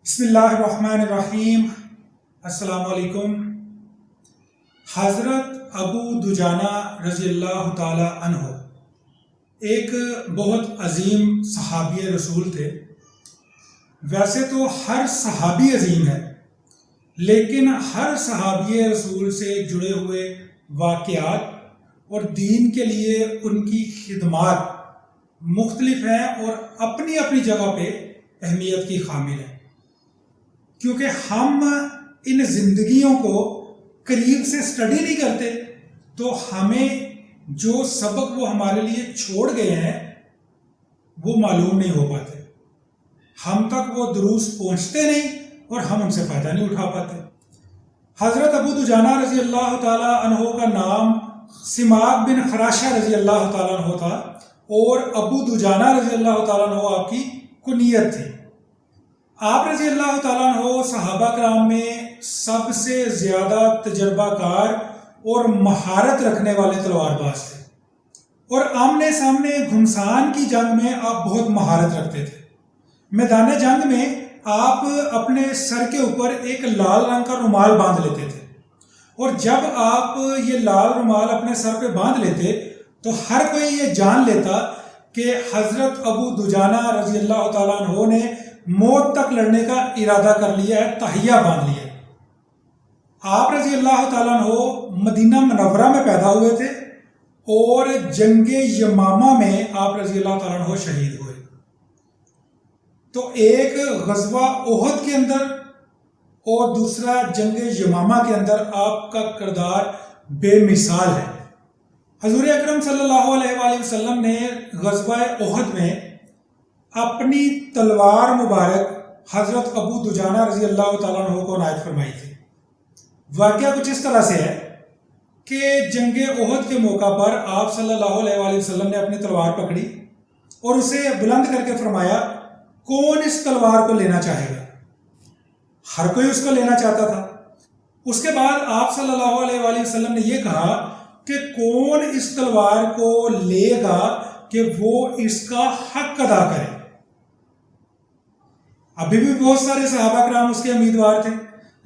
بسم اللہ الرحمن الرحیم۔ السلام علیکم۔ حضرت ابو دجانہ رضی اللہ تعالی عنہ ایک بہت عظیم صحابی رسول تھے۔ ویسے تو ہر صحابی عظیم ہے، لیکن ہر صحابی رسول سے جڑے ہوئے واقعات اور دین کے لیے ان کی خدمات مختلف ہیں اور اپنی اپنی جگہ پہ اہمیت کی حامل ہیں، کیونکہ ہم ان زندگیوں کو قریب سے اسٹڈی نہیں کرتے تو ہمیں جو سبق وہ ہمارے لیے چھوڑ گئے ہیں وہ معلوم نہیں ہو پاتے، ہم تک وہ دروس پہنچتے نہیں اور ہم ان سے فائدہ نہیں اٹھا پاتے۔ حضرت ابو دجانہ رضی اللہ تعالیٰ عنہ کا نام سماک بن خراشہ رضی اللہ تعالیٰ عنہ تھا اور ابو دجانہ رضی اللہ تعالیٰ عنہ آپ کی کنیت تھی۔ آپ رضی اللہ تعالیٰ عنہ صحابہ کرام میں سب سے زیادہ تجربہ کار اور مہارت رکھنے والے تلوار باز تھے، اور آمنے سامنے گھمسان کی جنگ میں آپ بہت مہارت رکھتے تھے۔ میدان جنگ میں آپ اپنے سر کے اوپر ایک لال رنگ کا رومال باندھ لیتے تھے، اور جب آپ یہ لال رومال اپنے سر پہ باندھ لیتے تو ہر کوئی یہ جان لیتا کہ حضرت ابو دجانہ رضی اللہ تعالیٰ عنہ نے موت تک لڑنے کا ارادہ کر لیا ہے، تہیہ باندھ لیا ہے۔ آپ رضی اللہ تعالیٰ عنہ مدینہ منورہ میں پیدا ہوئے تھے اور جنگ یمامہ میں آپ رضی اللہ تعالیٰ عنہ شہید ہوئے۔ تو ایک غزوہ احد کے اندر اور دوسرا جنگ یمامہ کے اندر آپ کا کردار بے مثال ہے۔ حضور اکرم صلی اللہ علیہ وآلہ وسلم نے غزوہ احد میں اپنی تلوار مبارک حضرت ابو دجانہ رضی اللہ تعالیٰ عنہ کو عنایت فرمائی تھی۔ واقعہ کچھ اس طرح سے ہے کہ جنگ احد کے موقع پر آپ صلی اللہ علیہ وآلہ وسلم نے اپنی تلوار پکڑی اور اسے بلند کر کے فرمایا، کون اس تلوار کو لینا چاہے گا؟ ہر کوئی اس کو لینا چاہتا تھا۔ اس کے بعد آپ صلی اللہ علیہ وآلہ وسلم نے یہ کہا کہ کون اس تلوار کو لے گا کہ وہ اس کا حق ادا کرے۔ ابھی بھی بہت سارے صحابہ کرام اس کے امیدوار تھے،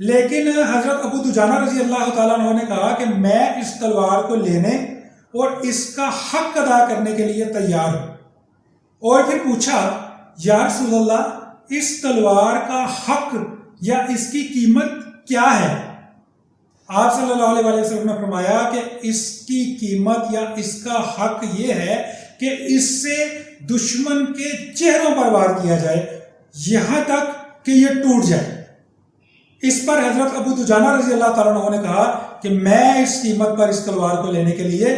لیکن حضرت ابو دجانہ رضی اللہ تعالیٰ عنہ نے کہا کہ میں اس تلوار کو لینے اور اس کا حق ادا کرنے کے لیے تیار ہوں۔ اور پھر پوچھا، یا رسول اللہ، اس تلوار کا حق یا اس کی قیمت کیا ہے؟ آپ صلی اللہ علیہ وسلم نے فرمایا کہ اس کی قیمت یا اس کا حق یہ ہے کہ اس سے دشمن کے چہروں پر وار کیا جائے یہاں تک کہ یہ ٹوٹ جائے۔ اس پر حضرت ابو دجانہ رضی اللہ تعالیٰ عنہ نے کہا کہ میں اس قیمت پر اس تلوار کو لینے کے لیے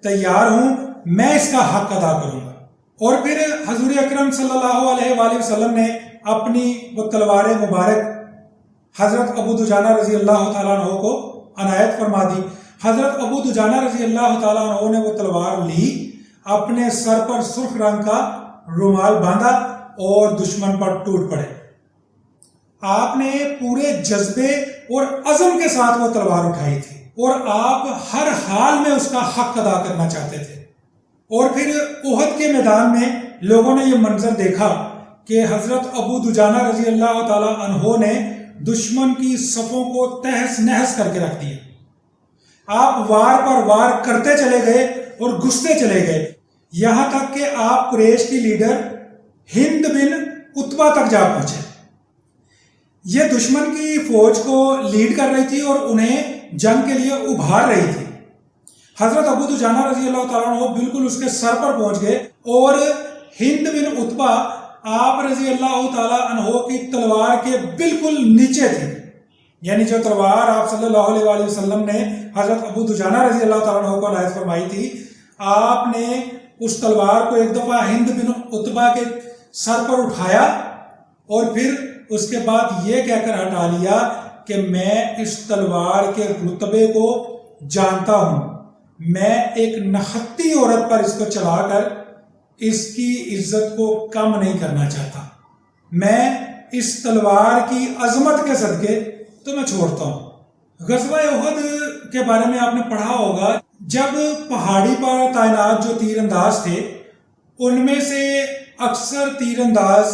تیار ہوں، میں اس کا حق ادا کروں گا۔ اور پھر حضور اکرم صلی اللہ علیہ وآلہ وسلم نے اپنی وہ تلوار مبارک حضرت ابو دجانہ رضی اللہ تعالیٰ عنہ کو عنایت فرما دی۔ حضرت ابو دجانہ رضی اللہ تعالیٰ عنہ نے وہ تلوار لی، اپنے سر پر سرخ رنگ کا رومال باندھا اور دشمن پر ٹوٹ پڑے۔ آپ نے پورے جذبے اور عزم کے ساتھ وہ تلوار اٹھائی تھی اور آپ ہر حال میں اس کا حق ادا کرنا چاہتے تھے۔ اور پھر احد کے میدان میں لوگوں نے یہ منظر دیکھا کہ حضرت ابو دجانہ رضی اللہ تعالیٰ عنہ نے دشمن کی صفوں کو تہس نہس کر کے رکھ دیا۔ آپ وار پر وار کرتے چلے گئے اور گھستے چلے گئے، یہاں تک کہ آپ قریش کی لیڈر ہند بن عتبہ تک جا پہنچے۔ یہ دشمن کی فوج کو لیڈ کر رہی تھی اور انہیں جنگ کے لیے ابھار رہی تھی۔ حضرت ابو دجانہ رضی اللہ تعالیٰ عنہ بالکل اس کے سر پر پہنچ گئے اور ہند بن عتبہ آپ رضی اللہ تعالیٰ عنہ کی تلوار کے بالکل نیچے تھے، یعنی جو تلوار آپ صلی اللہ علیہ وآلہ وسلم نے حضرت ابو دجانہ رضی اللہ تعالیٰ عنہ کو عنایت فرمائی تھی، آپ نے اس تلوار کو ایک دفعہ ہند بن عتبہ کے سر پر اٹھایا اور پھر اس کے بعد یہ کہہ کر ہٹا لیا کہ میں اس تلوار کے رتبے کو جانتا ہوں، میں ایک نحتی عورت پر اس کو چلا کر اس کی عزت کو کم نہیں کرنا چاہتا، میں اس تلوار کی عظمت کے صدقے تمہیں چھوڑتا ہوں۔ غزوہ احد کے بارے میں آپ نے پڑھا ہوگا، جب پہاڑی پر تعینات جو تیر انداز تھے ان میں سے اکثر تیر انداز